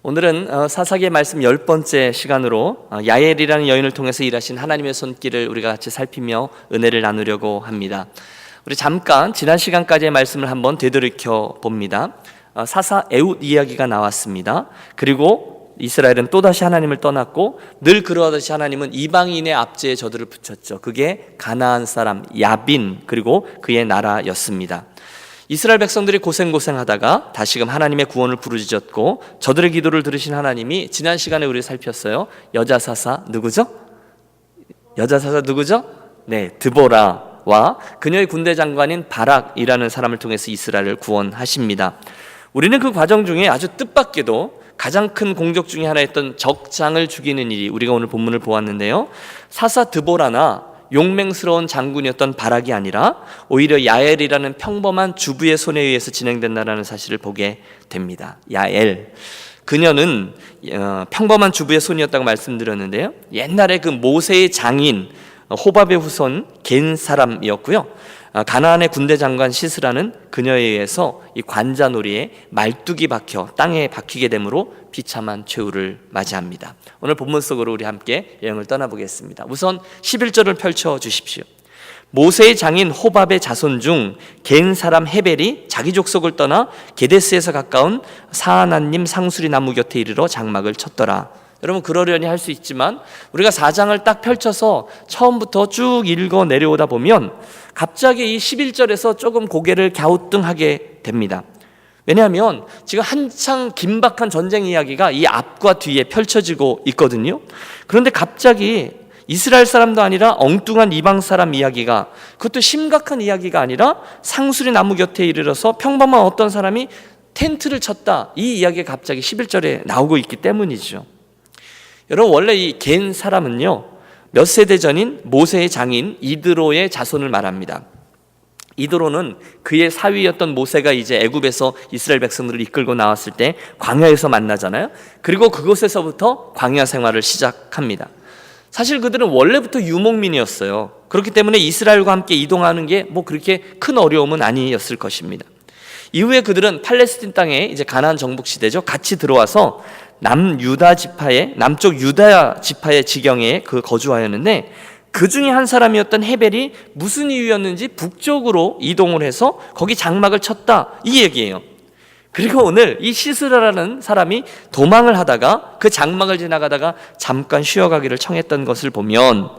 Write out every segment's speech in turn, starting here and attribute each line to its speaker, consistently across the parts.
Speaker 1: 오늘은 사사기의 말씀 10번째 시간으로 야엘이라는 여인을 통해서 일하신 하나님의 손길을 우리가 같이 살피며 은혜를 나누려고 합니다. 우리 잠깐 지난 시간까지의 말씀을 한번 되돌이켜 봅니다. 사사 에훗 이야기가 나왔습니다. 그리고 이스라엘은 또다시 하나님을 떠났고 늘 그러하듯이 하나님은 이방인의 압제에 저들을 붙였죠. 그게 가나안 사람 야빈 그리고 그의 나라였습니다. 이스라엘 백성들이 고생하다가 다시금 하나님의 구원을 부르짖었고 저들의 기도를 들으신 하나님이 지난 시간에 우리 살폈어요. 여자사사 누구죠? 네, 드보라와 그녀의 군대 장관인 바락이라는 사람을 통해서 이스라엘을 구원하십니다. 우리는 그 과정 중에 아주 뜻밖에도 가장 큰 공적 중에 하나였던 적장을 죽이는 일이 우리가 오늘 본문을 보았는데요. 사사 드보라나 용맹스러운 장군이었던 바락이 아니라 오히려 야엘이라는 평범한 주부의 손에 의해서 진행된다는 사실을 보게 됩니다. 야엘, 그녀는 평범한 주부의 손이었다고 말씀드렸는데요. 옛날에 그 모세의 장인 호밥의 후손 겐 사람이었고요. 가나안의 군대 장관 시스라는 그녀에 의해서 이 관자놀이에 말뚝이 박혀 땅에 박히게 되므로 비참한 최후를 맞이합니다. 오늘 본문 속으로 우리 함께 여행을 떠나보겠습니다. 우선 11절을 펼쳐 주십시오. 모세의 장인 호밥의 자손 중 겐 사람 헤벨이 자기 족속을 떠나 게데스에서 가까운 사하나님 상수리 나무 곁에 이르러 장막을 쳤더라. 여러분 그러려니 할 수 있지만 우리가 4장을 딱 펼쳐서 처음부터 쭉 읽어 내려오다 보면 갑자기 이 11절에서 조금 고개를 갸우뚱하게 됩니다. 왜냐하면 지금 한창 긴박한 전쟁 이야기가 이 앞과 뒤에 펼쳐지고 있거든요. 그런데 갑자기 이스라엘 사람도 아니라 엉뚱한 이방 사람 이야기가, 그것도 심각한 이야기가 아니라 상수리 나무 곁에 이르러서 평범한 어떤 사람이 텐트를 쳤다, 이 이야기가 갑자기 11절에 나오고 있기 때문이죠. 여러분 원래 이 겐 사람은요 몇 세대 전인 모세의 장인 이드로의 자손을 말합니다. 이드로는 그의 사위였던 모세가 이제 애굽에서 이스라엘 백성들을 이끌고 나왔을 때 광야에서 만나잖아요. 그리고 그곳에서부터 광야 생활을 시작합니다. 사실 그들은 원래부터 유목민이었어요. 그렇기 때문에 이스라엘과 함께 이동하는 게 뭐 그렇게 큰 어려움은 아니었을 것입니다. 이후에 그들은 팔레스틴 땅에 이제 가나안 정복 시대죠. 같이 들어와서 남쪽 유다 지파의 지경에 거주하였는데 그 중에 한 사람이었던 헤벨이 무슨 이유였는지 북쪽으로 이동을 해서 거기 장막을 쳤다, 이 얘기예요. 그리고 오늘 이 시스라라는 사람이 도망을 하다가 그 장막을 지나가다가 잠깐 쉬어가기를 청했던 것을 보면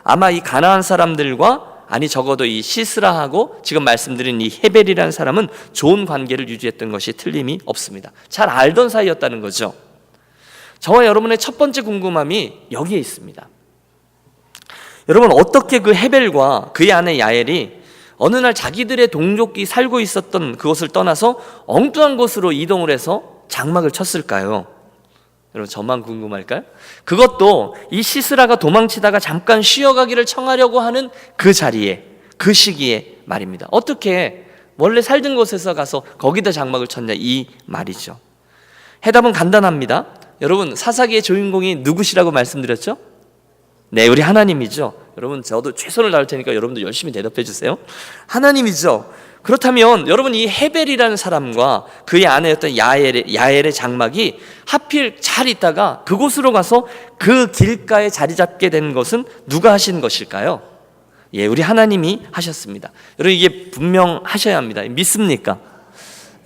Speaker 1: 아마 이 가나안 사람들과, 아니 적어도 이 시스라하고 지금 말씀드린 이 헤벨이라는 사람은 좋은 관계를 유지했던 것이 틀림이 없습니다. 잘 알던 사이였다는 거죠. 저와 여러분의 첫 번째 궁금함이 여기에 있습니다. 여러분 어떻게 그 헤벨과 그의 아내 야엘이 어느 날 자기들의 동족이 살고 있었던 그곳을 떠나서 엉뚱한 곳으로 이동을 해서 장막을 쳤을까요? 여러분 저만 궁금할까요? 그것도 이 시스라가 도망치다가 잠깐 쉬어가기를 청하려고 하는 그 자리에, 그 시기에 말입니다. 어떻게 원래 살던 곳에서 가서 거기다 장막을 쳤냐, 이 말이죠. 해답은 간단합니다. 여러분 사사기의 주인공이 누구시라고 말씀드렸죠? 네, 우리 하나님이죠. 여러분 저도 최선을 다할 테니까 여러분도 열심히 대답해 주세요. 하나님이죠. 그렇다면 여러분 이 헤벨이라는 사람과 그의 아내였던 야엘의 장막이 하필 잘 있다가 그곳으로 가서 그 길가에 자리 잡게 된 것은 누가 하신 것일까요? 예, 우리 하나님이 하셨습니다. 여러분 이게 분명하셔야 합니다. 믿습니까?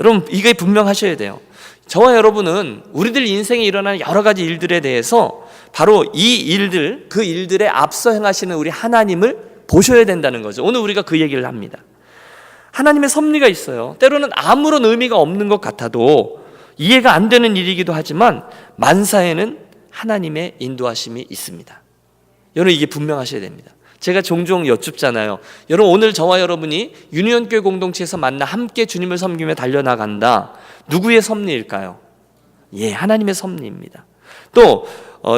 Speaker 1: 여러분 이게 분명하셔야 돼요. 저와 여러분은 우리들 인생에 일어나는 여러 가지 일들에 대해서 바로 이 일들, 그 일들에 앞서 행하시는 우리 하나님을 보셔야 된다는 거죠. 오늘 우리가 그 얘기를 합니다. 하나님의 섭리가 있어요. 때로는 아무런 의미가 없는 것 같아도 이해가 안 되는 일이기도 하지만 만사에는 하나님의 인도하심이 있습니다. 여러분 이게 분명하셔야 됩니다. 제가 종종 여쭙잖아요. 여러분 오늘 저와 여러분이 유니온교회 공동체에서 만나 함께 주님을 섬기며 달려나간다. 누구의 섭리일까요? 예, 하나님의 섭리입니다. 또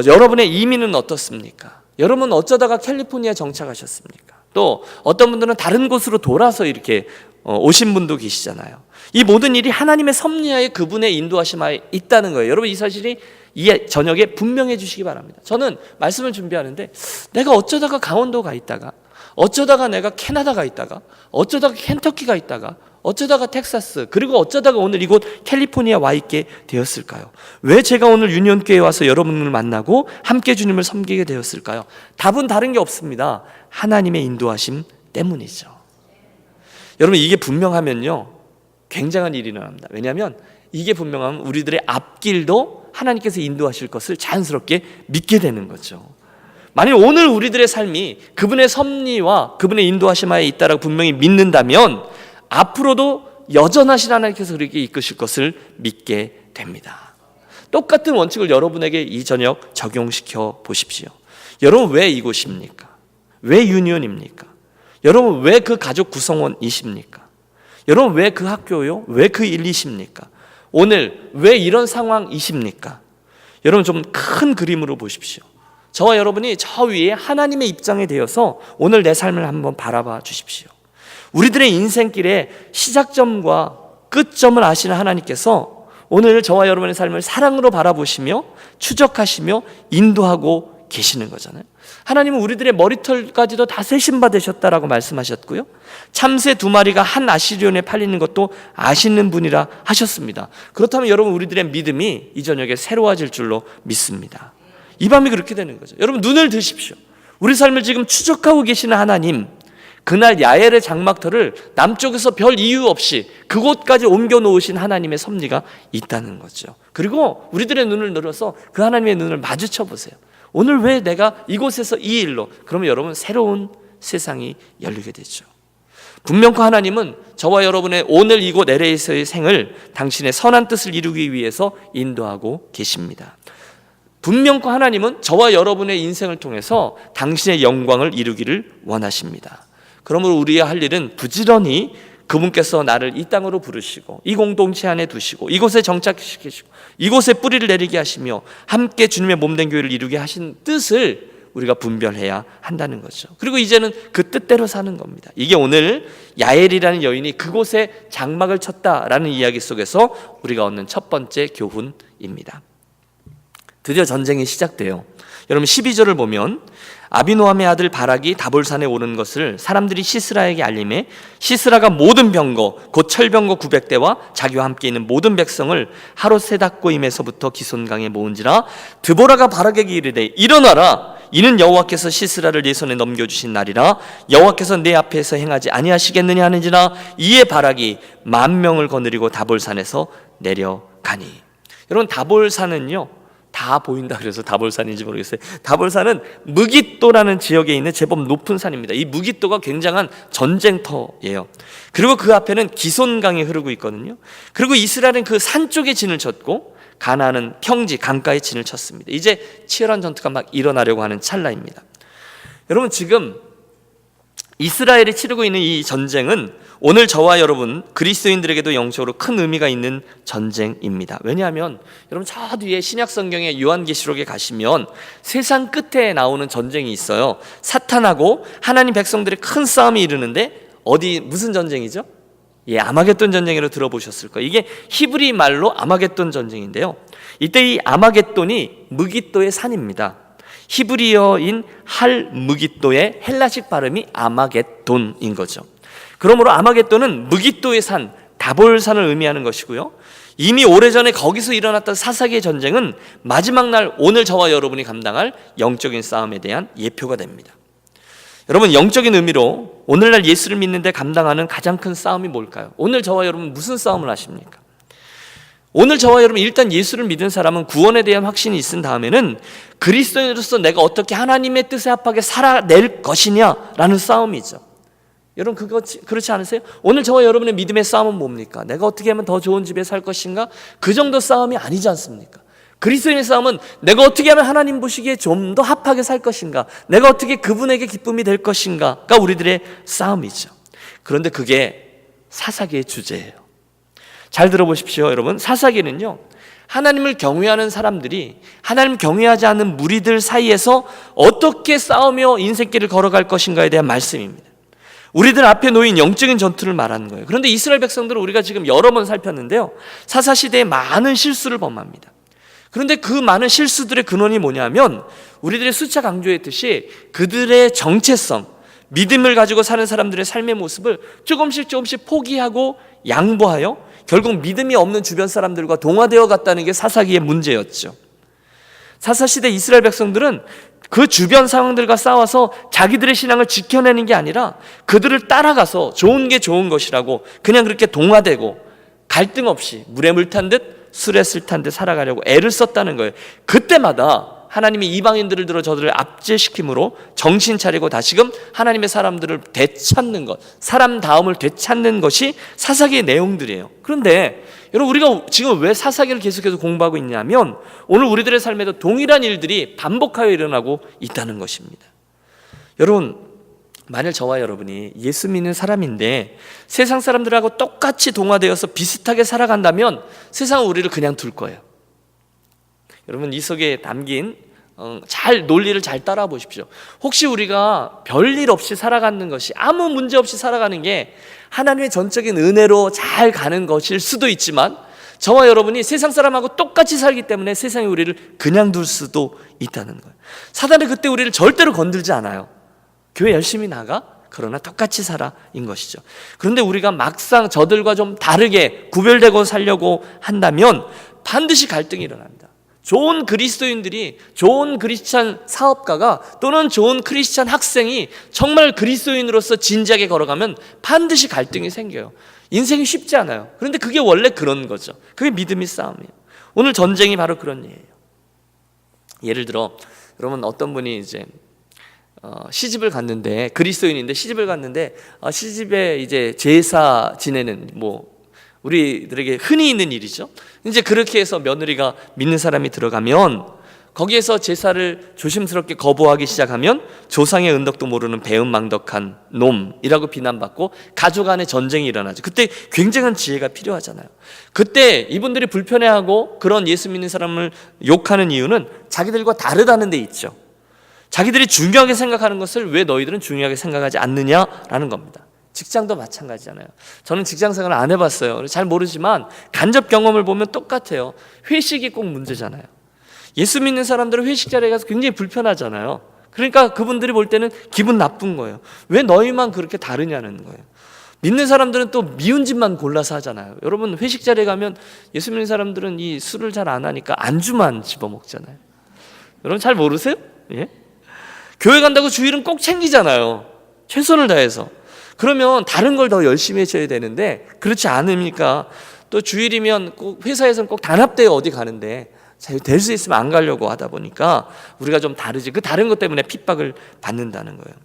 Speaker 1: 여러분의 이민은 어떻습니까? 여러분 어쩌다가 캘리포니아 정착하셨습니까? 또 어떤 분들은 다른 곳으로 돌아서 이렇게 오신 분도 계시잖아요. 이 모든 일이 하나님의 섭리하에 그분의 인도하심하에 있다는 거예요. 여러분 이 사실이 이 저녁에 분명해 주시기 바랍니다. 저는 말씀을 준비하는데 내가 어쩌다가 강원도 가 있다가, 어쩌다가 내가 캐나다 가 있다가, 어쩌다가 켄터키 가 있다가, 어쩌다가 텍사스, 그리고 어쩌다가 오늘 이곳 캘리포니아 와 있게 되었을까요? 왜 제가 오늘 유니온교회에 와서 여러분을 만나고 함께 주님을 섬기게 되었을까요? 답은 다른 게 없습니다. 하나님의 인도하심 때문이죠. 여러분, 이게 분명하면요, 굉장한 일이 일어납니다. 왜냐하면 이게 분명하면 우리들의 앞길도 하나님께서 인도하실 것을 자연스럽게 믿게 되는 거죠. 만약 오늘 우리들의 삶이 그분의 섭리와 그분의 인도하심하에 있다라고 분명히 믿는다면 앞으로도 여전하신 하나님께서 그렇게 이끄실 것을 믿게 됩니다. 똑같은 원칙을 여러분에게 이 저녁 적용시켜 보십시오. 여러분, 왜 이곳입니까? 왜 유니온입니까? 여러분, 왜 그 가족 구성원이십니까? 여러분, 왜 그 학교요? 왜 그 일이십니까? 오늘 왜 이런 상황이십니까? 여러분, 좀 큰 그림으로 보십시오. 저와 여러분이 저 위에 하나님의 입장에 대해서 오늘 내 삶을 한번 바라봐 주십시오. 우리들의 인생길의 시작점과 끝점을 아시는 하나님께서 오늘 저와 여러분의 삶을 사랑으로 바라보시며 추적하시며 인도하고 계시는 거잖아요. 하나님은 우리들의 머리털까지도 다 세심바 되셨다라고 말씀하셨고요, 참새 2마리가 한 아시리온에 팔리는 것도 아시는 분이라 하셨습니다. 그렇다면 여러분, 우리들의 믿음이 이 저녁에 새로워질 줄로 믿습니다. 이 밤이 그렇게 되는 거죠. 여러분, 눈을 드십시오. 우리 삶을 지금 추적하고 계시는 하나님, 그날 야엘의 장막터를 남쪽에서 별 이유 없이 그곳까지 옮겨 놓으신 하나님의 섭리가 있다는 거죠. 그리고 우리들의 눈을 늘어서 그 하나님의 눈을 마주쳐 보세요. 오늘 왜 내가 이곳에서 이 일로, 그러면 여러분 새로운 세상이 열리게 되죠. 분명코 하나님은 저와 여러분의 오늘 이곳 LA에서의 생을 당신의 선한 뜻을 이루기 위해서 인도하고 계십니다. 분명코 하나님은 저와 여러분의 인생을 통해서 당신의 영광을 이루기를 원하십니다. 그러므로 우리의 할 일은 부지런히 그분께서 나를 이 땅으로 부르시고 이 공동체 안에 두시고 이곳에 정착시키시고 이곳에 뿌리를 내리게 하시며 함께 주님의 몸된 교회를 이루게 하신 뜻을 우리가 분별해야 한다는 거죠. 그리고 이제는 그 뜻대로 사는 겁니다. 이게 오늘 야엘이라는 여인이 그곳에 장막을 쳤다라는 이야기 속에서 우리가 얻는 첫 번째 교훈입니다. 드디어 전쟁이 시작돼요. 여러분, 12절을 보면 아비노함의 아들 바락이 다볼산에 오른 것을 사람들이 시스라에게 알림해 시스라가 모든 병거 곧 철병거 900대와 자기와 함께 있는 모든 백성을 하롯세닥고임에서부터 기손강에 모은지라 드보라가 바락에게 이르되 일어나라, 이는 여호와께서 시스라를 네 손에 넘겨주신 날이라 여호와께서 내 앞에서 행하지 아니하시겠느냐 하는지라 이에 바락이 10,000명을 거느리고 다볼산에서 내려가니. 여러분, 다볼산은요, 다 보인다 그래서 다볼산인지 모르겠어요. 다볼산은 무깃도라는 지역에 있는 제법 높은 산입니다. 이 무깃도가 굉장한 전쟁터예요. 그리고 그 앞에는 기손강이 흐르고 있거든요. 그리고 이스라엘은 그 산 쪽에 진을 쳤고 가나안은 평지 강가에 진을 쳤습니다. 이제 치열한 전투가 막 일어나려고 하는 찰나입니다. 여러분, 지금 이스라엘이 치르고 있는 이 전쟁은 오늘 저와 여러분 그리스도인들에게도 영적으로 큰 의미가 있는 전쟁입니다. 왜냐하면 여러분, 저 뒤에 신약성경의 요한계시록에 가시면 세상 끝에 나오는 전쟁이 있어요. 사탄하고 하나님 백성들의 큰 싸움이 이르는데 어디 무슨 전쟁이죠? 예, 아마겟돈 전쟁으로 들어보셨을 거예요. 이게 히브리 말로 아마겟돈 전쟁인데요, 이때 이 아마겟돈이 무깃도의 산입니다. 히브리어인 할 무깃도의 헬라식 발음이 아마겟돈인 거죠. 그러므로 아마겟돈은 무깃도의 산, 다볼산을 의미하는 것이고요, 이미 오래전에 거기서 일어났던 사사기의 전쟁은 마지막 날 오늘 저와 여러분이 감당할 영적인 싸움에 대한 예표가 됩니다. 여러분, 영적인 의미로 오늘날 예수를 믿는데 감당하는 가장 큰 싸움이 뭘까요? 오늘 저와 여러분 무슨 싸움을 하십니까? 오늘 저와 여러분, 일단 예수를 믿은 사람은 구원에 대한 확신이 있은 다음에는 그리스도인으로서 내가 어떻게 하나님의 뜻에 합하게 살아낼 것이냐라는 싸움이죠. 여러분, 그거 그렇지 않으세요? 오늘 저와 여러분의 믿음의 싸움은 뭡니까? 내가 어떻게 하면 더 좋은 집에 살 것인가? 그 정도 싸움이 아니지 않습니까? 그리스도인의 싸움은 내가 어떻게 하면 하나님 보시기에 좀 더 합하게 살 것인가? 내가 어떻게 그분에게 기쁨이 될 것인가가 우리들의 싸움이죠. 그런데 그게 사사기의 주제예요. 잘 들어보십시오, 여러분. 사사기는요, 하나님을 경외하는 사람들이 하나님 경외하지 않는 무리들 사이에서 어떻게 싸우며 인생길을 걸어갈 것인가에 대한 말씀입니다. 우리들 앞에 놓인 영적인 전투를 말하는 거예요. 그런데 이스라엘 백성들은 우리가 지금 여러 번 살폈는데요, 사사시대에 많은 실수를 범합니다. 그런데 그 많은 실수들의 근원이 뭐냐면 우리들의 수차 강조했듯이 그들의 정체성, 믿음을 가지고 사는 사람들의 삶의 모습을 조금씩 포기하고 양보하여 결국 믿음이 없는 주변 사람들과 동화되어 갔다는 게 사사기의 문제였죠. 사사시대 이스라엘 백성들은 그 주변 상황들과 싸워서 자기들의 신앙을 지켜내는 게 아니라 그들을 따라가서 좋은 게 좋은 것이라고 그냥 그렇게 동화되고 갈등 없이 물에 물 탄 듯 술에 술 탄 듯 살아가려고 애를 썼다는 거예요. 그때마다 하나님이 이방인들을 들어 저들을 압제시킴으로 정신 차리고 다시금 하나님의 사람들을 되찾는 것, 사람다움을 되찾는 것이 사사기의 내용들이에요. 그런데 여러분, 우리가 지금 왜 사사기를 계속해서 공부하고 있냐면 오늘 우리들의 삶에도 동일한 일들이 반복하여 일어나고 있다는 것입니다. 여러분, 만일 저와 여러분이 예수 믿는 사람인데 세상 사람들하고 똑같이 동화되어서 비슷하게 살아간다면 세상은 우리를 그냥 둘 거예요. 여러분, 이 속에 담긴 논리를 잘 따라 보십시오. 혹시 우리가 별일 없이 살아가는 것이, 아무 문제 없이 살아가는 게 하나님의 전적인 은혜로 잘 가는 것일 수도 있지만 저와 여러분이 세상 사람하고 똑같이 살기 때문에 세상이 우리를 그냥 둘 수도 있다는 거예요. 사단은 그때 우리를 절대로 건들지 않아요. 교회 열심히 나가? 그러나 똑같이 살아인 것이죠. 그런데 우리가 막상 저들과 좀 다르게 구별되고 살려고 한다면 반드시 갈등이 일어납니다. 좋은 그리스도인들이, 좋은 크리스찬 사업가가 또는 좋은 크리스찬 학생이 정말 그리스도인으로서 진지하게 걸어가면 반드시 갈등이 생겨요. 인생이 쉽지 않아요. 그런데 그게 원래 그런 거죠. 그게 믿음의 싸움이에요. 오늘 전쟁이 바로 그런 예예요. 예를 들어 여러분, 어떤 분이 이제 시집을 갔는데, 그리스도인인데 시집을 갔는데 시집에 이제 제사 지내는, 우리들에게 흔히 있는 일이죠. 이제 그렇게 해서 며느리가 믿는 사람이 들어가면 거기에서 제사를 조심스럽게 거부하기 시작하면 조상의 은덕도 모르는 배은망덕한 놈이라고 비난받고 가족 안에 전쟁이 일어나죠. 그때 굉장한 지혜가 필요하잖아요. 그때 이분들이 불편해하고 그런 예수 믿는 사람을 욕하는 이유는 자기들과 다르다는 데 있죠. 자기들이 중요하게 생각하는 것을 왜 너희들은 중요하게 생각하지 않느냐라는 겁니다. 직장도 마찬가지잖아요. 저는 직장 생활을 안 해봤어요. 잘 모르지만 간접 경험을 보면 똑같아요. 회식이 꼭 문제잖아요. 예수 믿는 사람들은 회식 자리에 가서 굉장히 불편하잖아요. 그러니까 그분들이 볼 때는 기분 나쁜 거예요. 왜 너희만 그렇게 다르냐는 거예요. 믿는 사람들은 또 미운 집만 골라서 하잖아요. 여러분, 회식 자리에 가면 예수 믿는 사람들은 이 술을 잘 안 하니까 안주만 집어먹잖아요. 여러분 잘 모르세요? 예? 교회 간다고 주일은 꼭 챙기잖아요. 최선을 다해서. 그러면 다른 걸 더 열심히 해줘야 되는데 그렇지 않으니까 또 주일이면 꼭 회사에서는 꼭 단합대회 어디 가는데 될 수 있으면 안 가려고 하다 보니까 우리가 좀 다르지. 그 다른 것 때문에 핍박을 받는다는 거예요.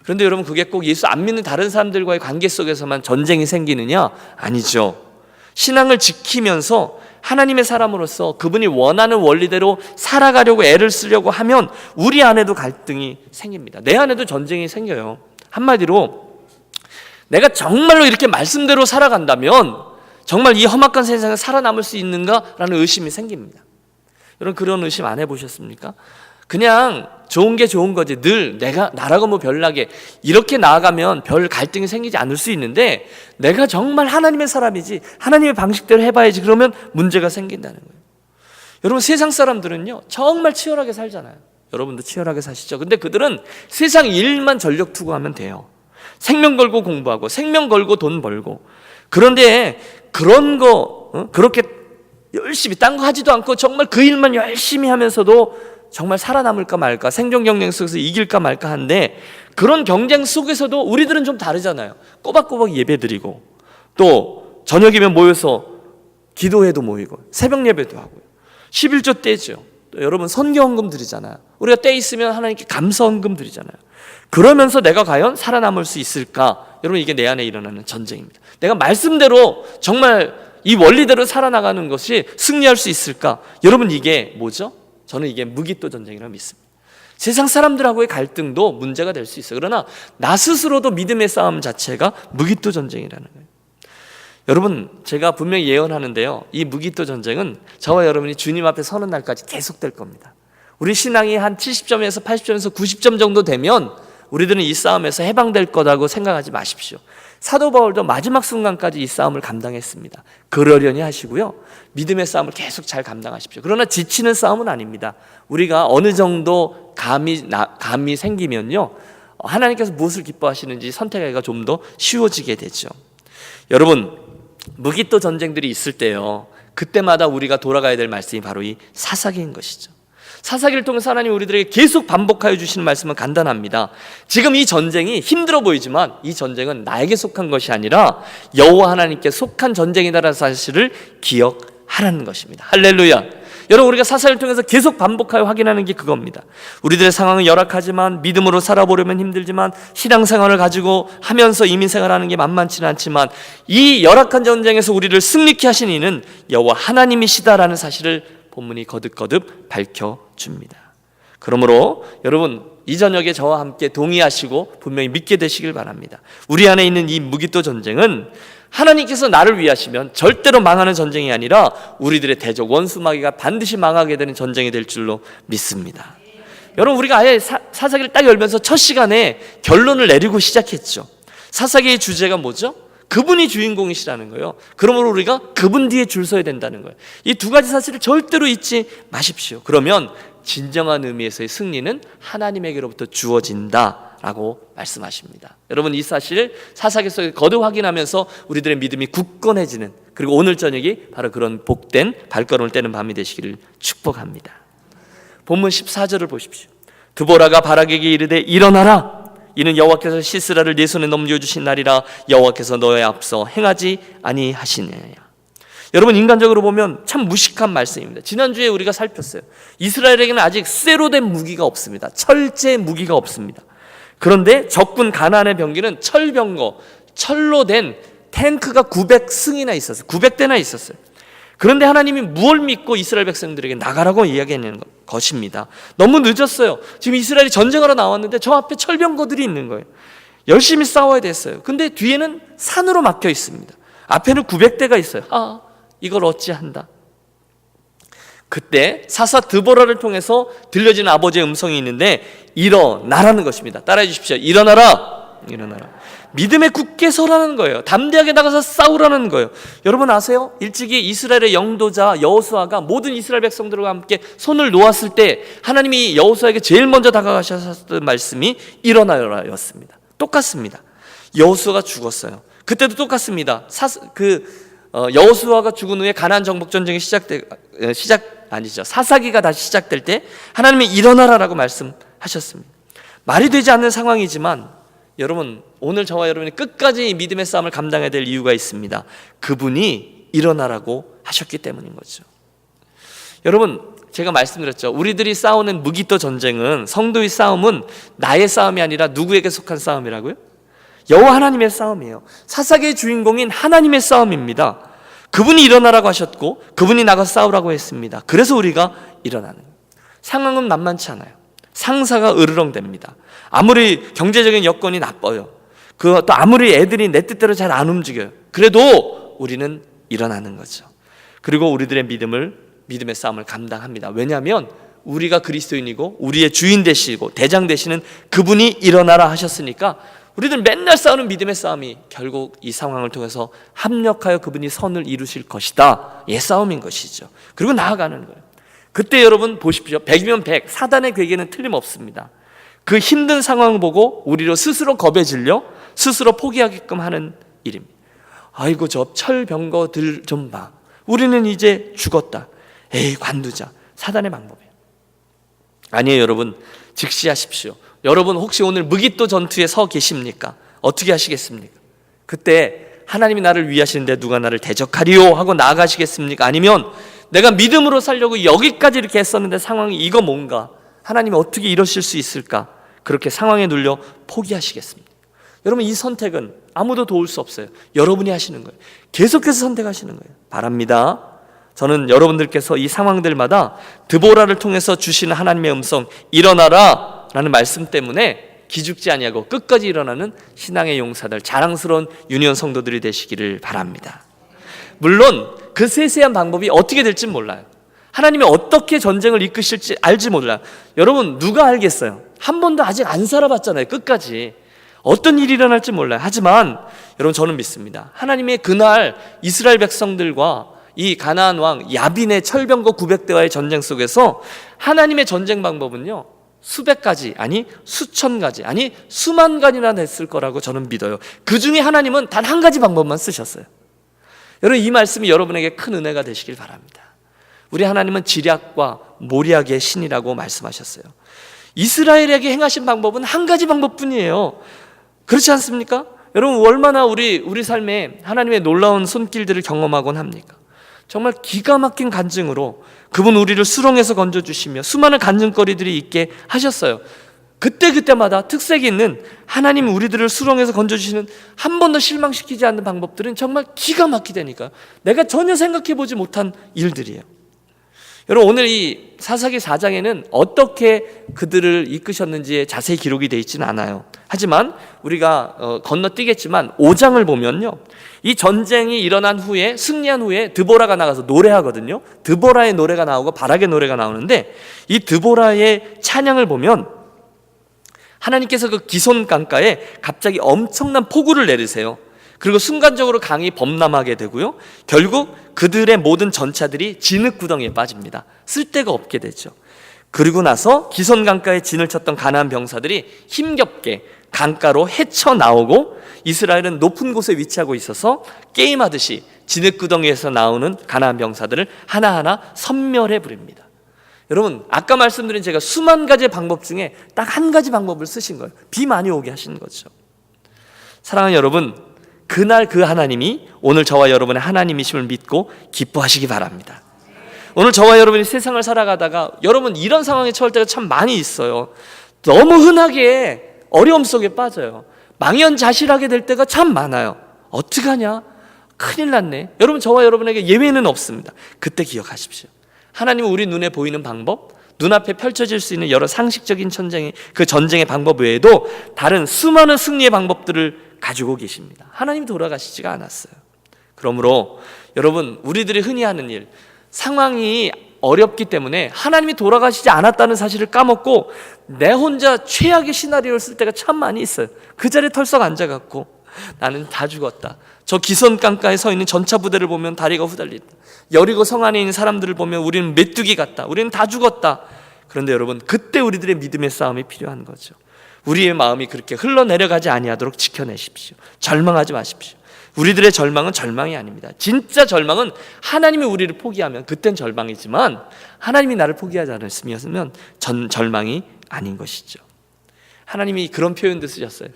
Speaker 1: 그런데 여러분, 그게 꼭 예수 안 믿는 다른 사람들과의 관계 속에서만 전쟁이 생기느냐? 아니죠. 신앙을 지키면서 하나님의 사람으로서 그분이 원하는 원리대로 살아가려고 애를 쓰려고 하면 우리 안에도 갈등이 생깁니다. 내 안에도 전쟁이 생겨요. 한마디로 내가 정말로 이렇게 말씀대로 살아간다면 정말 이 험악한 세상에 살아남을 수 있는가라는 의심이 생깁니다. 여러분, 그런 의심 안 해보셨습니까? 그냥 좋은 게 좋은 거지, 늘 나라고 별나게 이렇게 나아가면 별 갈등이 생기지 않을 수 있는데 내가 정말 하나님의 사람이지, 하나님의 방식대로 해봐야지, 그러면 문제가 생긴다는 거예요. 여러분, 세상 사람들은요 정말 치열하게 살잖아요. 여러분도 치열하게 사시죠. 근데 그들은 세상 일만 전력 투구하면 돼요. 생명 걸고 공부하고 생명 걸고 돈 벌고. 그런데 그런 거 그렇게 열심히 딴 거 하지도 않고 정말 그 일만 열심히 하면서도 정말 살아남을까 말까, 생존 경쟁 속에서 이길까 말까 한데, 그런 경쟁 속에서도 우리들은 좀 다르잖아요. 꼬박꼬박 예배드리고 또 저녁이면 모여서 기도회도 모이고 새벽 예배도 하고요. 11조 떼죠. 또 여러분, 선교헌금 드리잖아요. 우리가 때 있으면 하나님께 감사헌금 드리잖아요. 그러면서 내가 과연 살아남을 수 있을까? 여러분, 이게 내 안에 일어나는 전쟁입니다. 내가 말씀대로 정말 이 원리대로 살아나가는 것이 승리할 수 있을까? 여러분, 이게 뭐죠? 저는 이게 무기또 전쟁이라고 믿습니다. 세상 사람들하고의 갈등도 문제가 될 수 있어요. 그러나 나 스스로도 믿음의 싸움 자체가 무기또 전쟁이라는 거예요. 여러분, 제가 분명히 예언하는데요, 이 무기또 전쟁은 저와 여러분이 주님 앞에 서는 날까지 계속될 겁니다. 우리 신앙이 한 70점에서 80점에서 90점 정도 되면 우리들은 이 싸움에서 해방될 거라고 생각하지 마십시오. 사도 바울도 마지막 순간까지 이 싸움을 감당했습니다. 그러려니 하시고요, 믿음의 싸움을 계속 잘 감당하십시오. 그러나 지치는 싸움은 아닙니다. 우리가 어느 정도 감이 생기면요, 하나님께서 무엇을 기뻐하시는지 선택하기가 좀 더 쉬워지게 되죠. 여러분, 무기또 전쟁들이 있을 때요, 그때마다 우리가 돌아가야 될 말씀이 바로 이 사사기인 것이죠. 사사기를 통해서 하나님 우리들에게 계속 반복하여 주시는 말씀은 간단합니다. 지금 이 전쟁이 힘들어 보이지만 이 전쟁은 나에게 속한 것이 아니라 여호와 하나님께 속한 전쟁이다라는 사실을 기억하라는 것입니다. 할렐루야. 여러분, 우리가 사사기를 통해서 계속 반복하여 확인하는 게 그겁니다. 우리들의 상황은 열악하지만, 믿음으로 살아보려면 힘들지만, 신앙생활을 가지고 하면서 이민생활하는 게 만만치는 않지만, 이 열악한 전쟁에서 우리를 승리케 하신 이는 여호와 하나님이시다라는 사실을 본문이 거듭거듭 밝혀줍니다. 그러므로 여러분, 이 저녁에 저와 함께 동의하시고 분명히 믿게 되시길 바랍니다. 우리 안에 있는 이 무기또 전쟁은 하나님께서 나를 위하시면 절대로 망하는 전쟁이 아니라 우리들의 대적 원수 마귀가 반드시 망하게 되는 전쟁이 될 줄로 믿습니다. 여러분, 우리가 아예 사사기를 딱 열면서 첫 시간에 결론을 내리고 시작했죠. 사사기의 주제가 뭐죠? 그분이 주인공이시라는 거예요. 그러므로 우리가 그분 뒤에 줄 서야 된다는 거예요. 이 두 가지 사실을 절대로 잊지 마십시오. 그러면 진정한 의미에서의 승리는 하나님에게로부터 주어진다라고 말씀하십니다. 여러분, 이 사실 사사기 속에 거듭 확인하면서 우리들의 믿음이 굳건해지는, 그리고 오늘 저녁이 바로 그런 복된 발걸음을 떼는 밤이 되시기를 축복합니다. 본문 14절을 보십시오. 드보라가 바락에게 이르되 일어나라, 이는 여호와께서 시스라를 네 손에 넘겨주신 날이라, 여호와께서 너의 앞서 행하지 아니하시느냐. 여러분, 인간적으로 보면 참 무식한 말씀입니다. 지난주에 우리가 살폈어요. 이스라엘에게는 아직 쇠로 된 무기가 없습니다. 철제 무기가 없습니다. 그런데 적군 가나안의 병기는 철병거, 철로 된 탱크가 900승이나 있었어요. 900대나 있었어요. 그런데 하나님이 무엇을 믿고 이스라엘 백성들에게 나가라고 이야기하는 것입니다. 너무 늦었어요. 지금 이스라엘이 전쟁하러 나왔는데 저 앞에 철병거들이 있는 거예요. 열심히 싸워야 됐어요. 근데 뒤에는 산으로 막혀 있습니다. 앞에는 900대가 있어요. 이걸 어찌한다. 그때 사사 드보라를 통해서 들려지는 아버지의 음성이 있는데 일어나라는 것입니다. 따라해 주십시오. 일어나라. 일어나라. 믿음에 굳게 서라는 거예요. 담대하게 나가서 싸우라는 거예요. 여러분 아세요? 일찍이 이스라엘의 영도자 여호수아가 모든 이스라엘 백성들과 함께 손을 놓았을 때 하나님이 여호수아에게 제일 먼저 다가가셨던 말씀이 일어나라였습니다. 똑같습니다. 여호수아가 죽었어요. 그때도 똑같습니다. 여호수아가 죽은 후에 가나안 정복 전쟁이 사사기가 다시 시작될 때 하나님이 일어나라라고 말씀하셨습니다. 말이 되지 않는 상황이지만 여러분, 오늘 저와 여러분이 끝까지 믿음의 싸움을 감당해야 될 이유가 있습니다. 그분이 일어나라고 하셨기 때문인 거죠. 여러분, 제가 말씀드렸죠. 우리들이 싸우는 무기또 전쟁은, 성도의 싸움은 나의 싸움이 아니라 누구에게 속한 싸움이라고요? 여호와 하나님의 싸움이에요. 사사기의 주인공인 하나님의 싸움입니다. 그분이 일어나라고 하셨고 그분이 나가서 싸우라고 했습니다. 그래서 우리가 일어나는 거예요. 상황은 만만치 않아요. 상사가 으르렁댑니다. 아무리 경제적인 여건이 나빠요. 또 아무리 애들이 내 뜻대로 잘 안 움직여요. 그래도 우리는 일어나는 거죠. 그리고 우리들의 믿음의 싸움을 감당합니다. 왜냐하면 우리가 그리스도인이고 우리의 주인 되시고 대장 되시는 그분이 일어나라 하셨으니까 우리들 맨날 싸우는 믿음의 싸움이 결국 이 상황을 통해서 합력하여 그분이 선을 이루실 것이다. 싸움인 것이죠. 그리고 나아가는 거예요. 그때 여러분 보십시오. 100이면 100, 사단의 괴계는 틀림없습니다. 그 힘든 상황을 보고 우리로 스스로 겁에 질려 스스로 포기하게끔 하는 일입니다. 아이고, 저 철병거들 좀 봐. 우리는 이제 죽었다. 관두자. 사단의 방법이에요. 아니에요. 여러분, 직시하십시오. 여러분 혹시 오늘 무기또 전투에 서 계십니까? 어떻게 하시겠습니까? 그때 하나님이 나를 위하시는데 누가 나를 대적하리요 하고 나아가시겠습니까? 아니면 내가 믿음으로 살려고 여기까지 이렇게 했었는데 상황이 이거 뭔가, 하나님이 어떻게 이러실 수 있을까? 그렇게 상황에 눌려 포기하시겠습니까? 여러분, 이 선택은 아무도 도울 수 없어요. 여러분이 하시는 거예요. 계속해서 선택하시는 거예요. 바랍니다. 저는 여러분들께서 이 상황들마다 드보라를 통해서 주시는 하나님의 음성, 일어나라 라는 말씀 때문에 기죽지 아니하고 끝까지 일어나는 신앙의 용사들, 자랑스러운 유니온 성도들이 되시기를 바랍니다. 물론 그 세세한 방법이 어떻게 될지 몰라요. 하나님이 어떻게 전쟁을 이끄실지 알지 몰라요. 여러분, 누가 알겠어요? 한 번도 아직 안 살아봤잖아요. 끝까지 어떤 일이 일어날지 몰라요. 하지만 여러분, 저는 믿습니다. 하나님의 그날 이스라엘 백성들과 이 가나안 왕 야빈의 철병거 900대와의 전쟁 속에서 하나님의 전쟁 방법은요, 수백 가지, 아니 수천 가지, 아니 수만 가지나 됐을 거라고 저는 믿어요. 그 중에 하나님은 단 한 가지 방법만 쓰셨어요. 여러분, 이 말씀이 여러분에게 큰 은혜가 되시길 바랍니다. 우리 하나님은 지략과 모략의 신이라고 말씀하셨어요. 이스라엘에게 행하신 방법은 한 가지 방법뿐이에요. 그렇지 않습니까? 여러분, 얼마나 우리 삶에 하나님의 놀라운 손길들을 경험하곤 합니까? 정말 기가 막힌 간증으로 그분 우리를 수렁에서 건져주시며 수많은 간증거리들이 있게 하셨어요. 그때마다 특색이 있는 하나님 우리들을 수렁에서 건져주시는, 한 번도 실망시키지 않는 방법들은 정말 기가 막히다니까. 내가 전혀 생각해보지 못한 일들이에요. 여러분, 오늘 이 사사기 4장에는 어떻게 그들을 이끄셨는지에 자세히 기록이 되어 있지는 않아요. 하지만 우리가 건너뛰겠지만 5장을 보면요, 이 전쟁이 일어난 후에, 승리한 후에 드보라가 나가서 노래하거든요. 드보라의 노래가 나오고 바락의 노래가 나오는데, 이 드보라의 찬양을 보면 하나님께서 그 기손 강가에 갑자기 엄청난 폭우를 내리세요. 그리고 순간적으로 강이 범람하게 되고요, 결국 그들의 모든 전차들이 진흙구덩이에 빠집니다. 쓸데가 없게 되죠. 그리고 나서 기손 강가에 진을 쳤던 가나안 병사들이 힘겹게 강가로 헤쳐나오고, 이스라엘은 높은 곳에 위치하고 있어서 게임하듯이 진흙구덩이에서 나오는 가나안 병사들을 하나하나 섬멸해 부립니다. 여러분, 아까 말씀드린 제가 수만 가지의 방법 중에 딱 한 가지 방법을 쓰신 거예요. 비 많이 오게 하신 거죠. 사랑하는 여러분, 그날 그 하나님이 오늘 저와 여러분의 하나님이심을 믿고 기뻐하시기 바랍니다. 오늘 저와 여러분이 세상을 살아가다가 여러분 이런 상황에 처할 때가 참 많이 있어요. 너무 흔하게 어려움 속에 빠져요. 망연자실하게 될 때가 참 많아요. 어떡하냐? 큰일 났네. 여러분, 저와 여러분에게 예외는 없습니다. 그때 기억하십시오. 하나님은 우리 눈에 보이는 방법, 눈앞에 펼쳐질 수 있는 여러 상식적인 전쟁의 방법 외에도 다른 수많은 승리의 방법들을 가지고 계십니다. 하나님이 돌아가시지가 않았어요. 그러므로 여러분, 우리들이 흔히 하는 일, 상황이 어렵기 때문에 하나님이 돌아가시지 않았다는 사실을 까먹고 내 혼자 최악의 시나리오를 쓸 때가 참 많이 있어요. 그 자리에 털썩 앉아갖고 나는 다 죽었다. 저 기손 강가에 서 있는 전차 부대를 보면 다리가 후달린다. 여리고 성 안에 있는 사람들을 보면 우리는 메뚜기 같다. 우리는 다 죽었다. 그런데 여러분, 그때 우리들의 믿음의 싸움이 필요한 거죠. 우리의 마음이 그렇게 흘러내려가지 아니하도록 지켜내십시오. 절망하지 마십시오. 우리들의 절망은 절망이 아닙니다. 진짜 절망은 하나님이 우리를 포기하면 그땐 절망이지만, 하나님이 나를 포기하지 않았으면 절망이 아닌 것이죠. 하나님이 그런 표현도 쓰셨어요.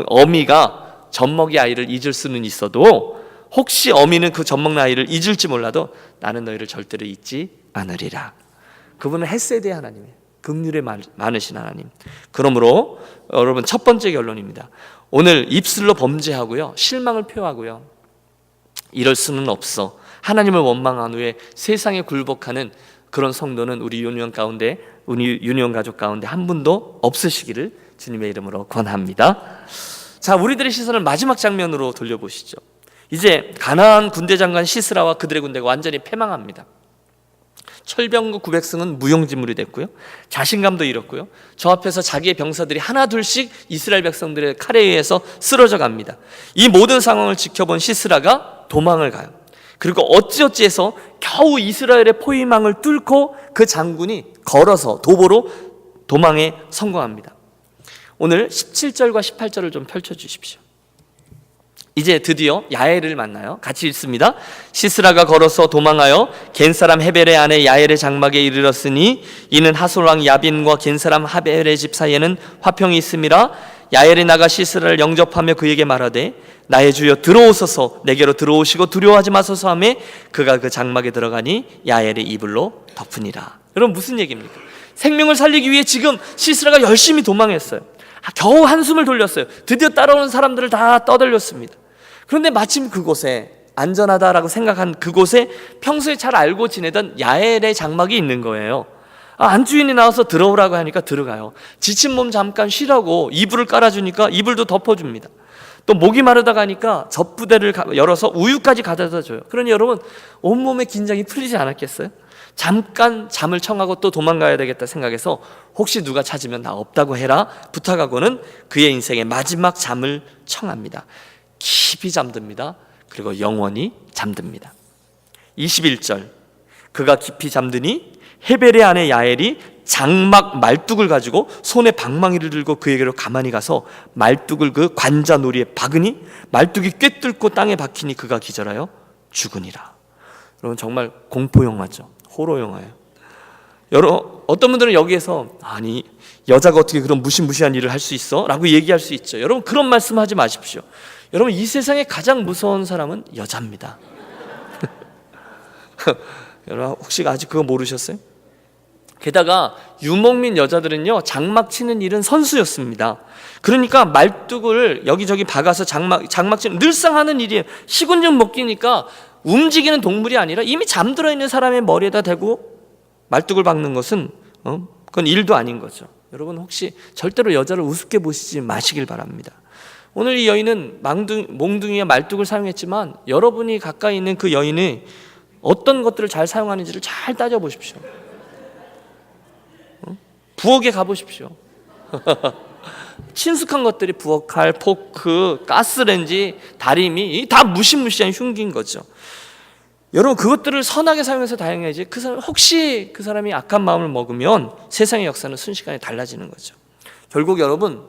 Speaker 1: 어미가 젖먹이 아이를 잊을 수는 있어도 혹시 어미는 그 젖먹는 아이를 잊을지 몰라도 나는 너희를 절대로 잊지 않으리라. 그분은 헤세드의 하나님이에요. 긍휼에 많으신 하나님. 그러므로 여러분, 첫 번째 결론입니다. 오늘 입술로 범죄하고요, 실망을 표하고요, 이럴 수는 없어. 하나님을 원망한 후에 세상에 굴복하는 그런 성도는 우리 유니온 가족 가운데 한 분도 없으시기를 주님의 이름으로 권합니다. 자, 우리들의 시선을 마지막 장면으로 돌려보시죠. 이제 가나안 군대 장관 시스라와 그들의 군대가 완전히 패망합니다. 철병구 900승은 무용지물이 됐고요, 자신감도 잃었고요, 저 앞에서 자기의 병사들이 하나 둘씩 이스라엘 백성들의 칼에 의해서 쓰러져 갑니다. 이 모든 상황을 지켜본 시스라가 도망을 가요. 그리고 어찌어찌해서 겨우 이스라엘의 포위망을 뚫고 그 장군이 걸어서 도보로 도망에 성공합니다. 오늘 17절과 18절을 좀 펼쳐주십시오. 이제 드디어 야엘을 만나요. 같이 읽습니다. 시스라가 걸어서 도망하여 겐사람 헤벨의 아내 야엘의 장막에 이르렀으니 이는 하솔왕 야빈과 겐사람 하벨의 집 사이에는 화평이 있음이라. 야엘이 나가 시스라를 영접하며 그에게 말하되 나의 주여 들어오소서, 내게로 들어오시고 두려워하지 마소서 하며 그가 그 장막에 들어가니 야엘의 이불로 덮으니라. 여러분, 무슨 얘기입니까? 생명을 살리기 위해 지금 시스라가 열심히 도망했어요. 겨우 한숨을 돌렸어요. 드디어 따라오는 사람들을 다 떠돌렸습니다. 그런데 마침 그곳에, 안전하다라고 생각한 그곳에 평소에 잘 알고 지내던 야엘의 장막이 있는 거예요. 안주인이 나와서 들어오라고 하니까 들어가요. 지친 몸 잠깐 쉬라고 이불을 깔아주니까 이불도 덮어줍니다. 또 목이 마르다가 하니까 젖부대를 열어서 우유까지 가져다 줘요. 그러니 여러분, 온몸의 긴장이 풀리지 않았겠어요? 잠깐 잠을 청하고 또 도망가야 되겠다 생각해서 혹시 누가 찾으면 나 없다고 해라 부탁하고는 그의 인생의 마지막 잠을 청합니다. 깊이 잠듭니다. 그리고 영원히 잠듭니다. 21절, 그가 깊이 잠드니 헤벨의 아내 야엘이 장막 말뚝을 가지고 손에 방망이를 들고 그에게로 가만히 가서 말뚝을 그 관자놀이에 박으니 말뚝이 꿰뚫고 땅에 박히니 그가 기절하여 죽으니라. 여러분, 정말 공포 영화죠. 호러 영화예요. 어떤 분들은 여기에서 아니 여자가 어떻게 그런 무시무시한 일을 할 수 있어? 라고 얘기할 수 있죠. 여러분, 그런 말씀하지 마십시오. 여러분, 이 세상에 가장 무서운 사람은 여자입니다. 여러분, 혹시 아직 그거 모르셨어요? 게다가 유목민 여자들은요, 장막 치는 일은 선수였습니다. 그러니까 말뚝을 여기저기 박아서 장막 치는 늘상 하는 일이에요. 식은 죽 먹기니까 움직이는 동물이 아니라 이미 잠들어 있는 사람의 머리에다 대고 말뚝을 박는 것은 그건 일도 아닌 거죠. 여러분, 혹시 절대로 여자를 우습게 보시지 마시길 바랍니다. 오늘 이 여인은 몽둥이와 말뚝을 사용했지만 여러분이 가까이 있는 그 여인이 어떤 것들을 잘 사용하는지를 잘 따져보십시오. 부엌에 가보십시오. 친숙한 것들이 부엌칼, 포크, 가스레인지, 다리미, 다 무시무시한 흉기인 거죠. 여러분, 그것들을 선하게 사용해서 다행이지 혹시 그 사람이 악한 마음을 먹으면 세상의 역사는 순식간에 달라지는 거죠. 결국 여러분,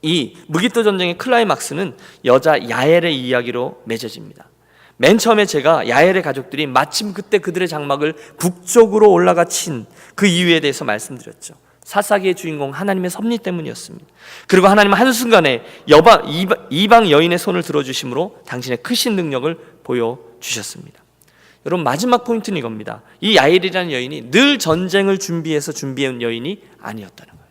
Speaker 1: 이 무기토 전쟁의 클라이막스는 여자 야엘의 이야기로 맺어집니다. 맨 처음에 제가 야엘의 가족들이 마침 그때 그들의 장막을 북쪽으로 올라가 친 그 이유에 대해서 말씀드렸죠. 사사기의 주인공 하나님의 섭리 때문이었습니다. 그리고 하나님은 한순간에 이방 여인의 손을 들어주심으로 당신의 크신 능력을 보여주셨습니다. 여러분, 마지막 포인트는 이겁니다. 이 야엘이라는 여인이 늘 전쟁을 준비해온 여인이 아니었다는 거예요.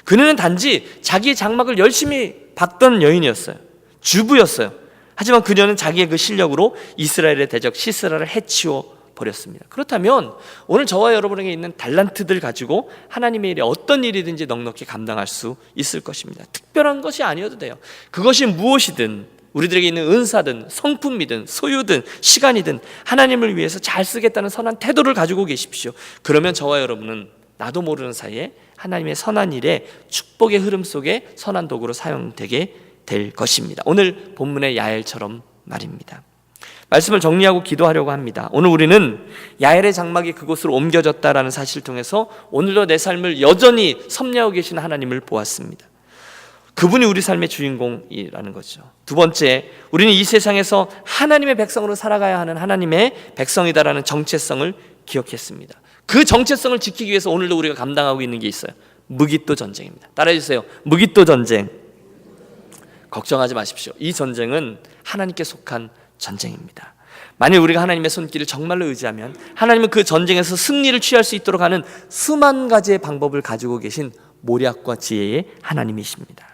Speaker 1: 그녀는 단지 자기의 장막을 열심히 박던 여인이었어요. 주부였어요. 하지만 그녀는 자기의 그 실력으로 이스라엘의 대적 시스라를 해치워 버렸습니다. 그렇다면 오늘 저와 여러분에게 있는 달란트들 가지고 하나님의 일에 어떤 일이든지 넉넉히 감당할 수 있을 것입니다. 특별한 것이 아니어도 돼요. 그것이 무엇이든, 우리들에게 있는 은사든 성품이든 소유든 시간이든 하나님을 위해서 잘 쓰겠다는 선한 태도를 가지고 계십시오. 그러면 저와 여러분은 나도 모르는 사이에 하나님의 선한 일에 축복의 흐름 속에 선한 도구로 사용되게 될 것입니다. 오늘 본문의 야엘처럼 말입니다. 말씀을 정리하고 기도하려고 합니다. 오늘 우리는 야엘의 장막이 그곳으로 옮겨졌다라는 사실을 통해서 오늘도 내 삶을 여전히 섭리하고 계시는 하나님을 보았습니다. 그분이 우리 삶의 주인공이라는 거죠. 두 번째, 우리는 이 세상에서 하나님의 백성으로 살아가야 하는 하나님의 백성이다라는 정체성을 기억했습니다. 그 정체성을 지키기 위해서 오늘도 우리가 감당하고 있는 게 있어요. 무기토 전쟁입니다. 따라해 주세요. 무기토 전쟁. 걱정하지 마십시오. 이 전쟁은 하나님께 속한 전쟁입니다. 만일 우리가 하나님의 손길을 정말로 의지하면 하나님은 그 전쟁에서 승리를 취할 수 있도록 하는 수만 가지의 방법을 가지고 계신 모략과 지혜의 하나님이십니다.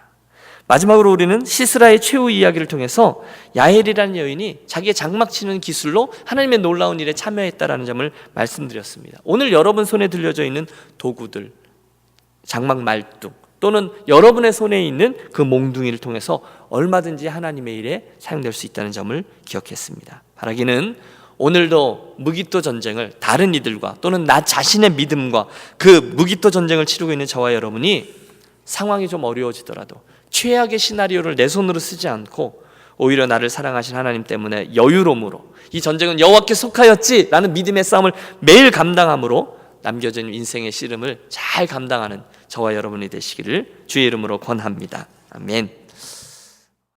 Speaker 1: 마지막으로 우리는 시스라의 최후 이야기를 통해서 야엘이라는 여인이 자기의 장막 치는 기술로 하나님의 놀라운 일에 참여했다라는 점을 말씀드렸습니다. 오늘 여러분 손에 들려져 있는 도구들, 장막 말뚝 또는 여러분의 손에 있는 그 몽둥이를 통해서 얼마든지 하나님의 일에 사용될 수 있다는 점을 기억했습니다. 바라기는 오늘도 무기토 전쟁을 다른 이들과 또는 나 자신의 믿음과 그 무기토 전쟁을 치르고 있는 저와 여러분이 상황이 좀 어려워지더라도 최악의 시나리오를 내 손으로 쓰지 않고 오히려 나를 사랑하신 하나님 때문에 여유로움으로 이 전쟁은 여호와께 속하였지 라는 믿음의 싸움을 매일 감당함으로 남겨진 인생의 씨름을 잘 감당하는 저와 여러분이 되시기를 주의 이름으로 권합니다. 아멘.